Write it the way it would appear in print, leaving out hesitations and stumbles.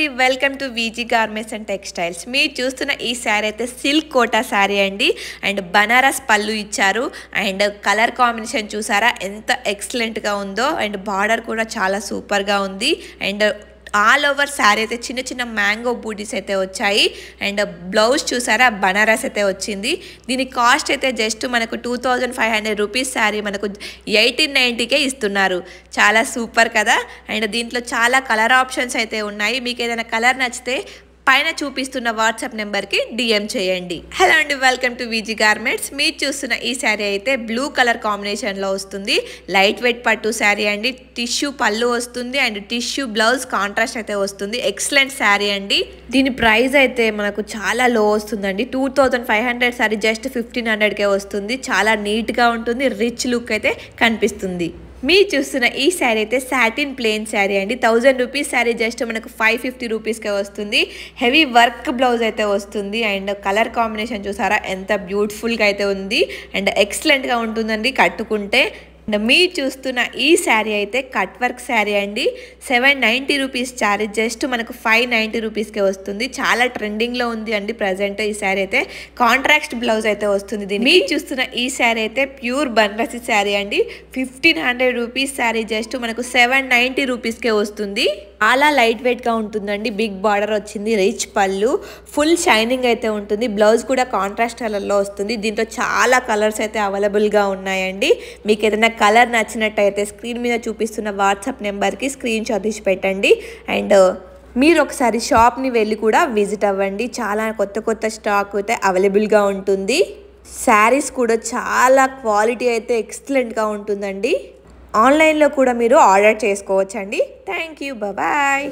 అండి, welcome to VG garments and textiles. మీరు చూస్తున్న ఈ శారీ అయితే సిల్క్ కోటా శారీ అండి. అండ్ బనారస్ పళ్ళు ఇచ్చారు. అండ్ కలర్ కాంబినేషన్ చూసారా ఎంత ఎక్సలెంట్గా ఉందో. అండ్ బార్డర్ కూడా చాలా సూపర్గా ఉంది. అండ్ ఆల్ ఓవర్ శారీ అయితే చిన్న చిన్న మ్యాంగో బూటీస్ అయితే వచ్చాయి. అండ్ బ్లౌజ్ చూసారా బనారస్ అయితే వచ్చింది. దీని కాస్ట్ అయితే జస్ట్ మనకు 2500 రూపీస్ శారీ మనకు 1890కే ఇస్తున్నారు. చాలా సూపర్ కదా. అండ్ దీంట్లో చాలా కలర్ ఆప్షన్స్ అయితే ఉన్నాయి. మీకు ఏదైనా కలర్ నచ్చితే పైన చూపిస్తున్న వాట్సాప్ నెంబర్కి డిఎం చేయండి. హలో అండి, వెల్కమ్ టు వీజీ గార్మెంట్స్. మీరు చూస్తున్న ఈ శారీ అయితే బ్లూ కలర్ కాంబినేషన్లో వస్తుంది. లైట్ వెయిట్ పట్టు శారీ అండి. టిష్యూ పళ్ళు వస్తుంది అండ్ టిష్యూ బ్లౌజ్ కాంట్రాస్ట్ అయితే వస్తుంది. ఎక్సలెంట్ శారీ అండి. దీని ప్రైస్ అయితే మనకు చాలా లో వస్తుందండి. 2500 శారీ జస్ట్ 1500కే వస్తుంది. చాలా నీట్గా ఉంటుంది. రిచ్ లుక్ అయితే కనిపిస్తుంది. మీరు చూస్తున్న ఈ శారీ అయితే సాటిన్ ప్లెయిన్ శారీ అండి. 1000 రూపీస్ శారీ జస్ట్ మనకు 550 రూపీస్కే వస్తుంది. హెవీ వర్క్ బ్లౌజ్ అయితే వస్తుంది. అండ్ కలర్ కాంబినేషన్ చూసారా ఎంత బ్యూటిఫుల్గా అయితే ఉంది. అండ్ ఎక్సలెంట్గా ఉంటుందండి కట్టుకుంటే. అండ్ మీరు చూస్తున్న ఈ శారీ అయితే కట్ వర్క్ శారీ అండి. 790 రూపీస్ శారీ జస్ట్ మనకు 590 రూపీస్కే వస్తుంది. చాలా ట్రెండింగ్లో ఉంది అండి ప్రజెంట్ ఈ శారీ అయితే. కాంట్రాక్ట్ బ్లౌజ్ అయితే వస్తుంది. దీన్ని మీరు చూస్తున్న ఈ శారీ అయితే ప్యూర్ బనారసి శారీ అండి. 1500 రూపీస్ శారీ జస్ట్ మనకు 790 రూపీస్కే వస్తుంది. చాలా లైట్ వెయిట్గా ఉంటుందండి. బిగ్ బార్డర్ వచ్చింది. రిచ్ పళ్ళు, ఫుల్ షైనింగ్ అయితే ఉంటుంది. బ్లౌజ్ కూడా కాంట్రాస్ట్ కలర్లో వస్తుంది. దీంట్లో చాలా కలర్స్ అయితే అవైలబుల్గా ఉన్నాయండి. మీకు ఏదైనా కలర్ నచ్చినట్టయితే స్క్రీన్ మీద చూపిస్తున్న వాట్సాప్ నెంబర్కి స్క్రీన్ షాట్ తీసి పెట్టండి. అండ్ మీరు ఒకసారి షాప్ని వెళ్ళి కూడా విజిట్ అవ్వండి. చాలా కొత్త స్టాక్ అయితే అవైలబుల్గా ఉంటుంది. శారీస్ కూడా చాలా క్వాలిటీ అయితే ఎక్సలెంట్గా ఉంటుందండి. ఆన్లైన్లో కూడా మీరు ఆర్డర్ చేసుకోవచ్చండి. Thank you, bye.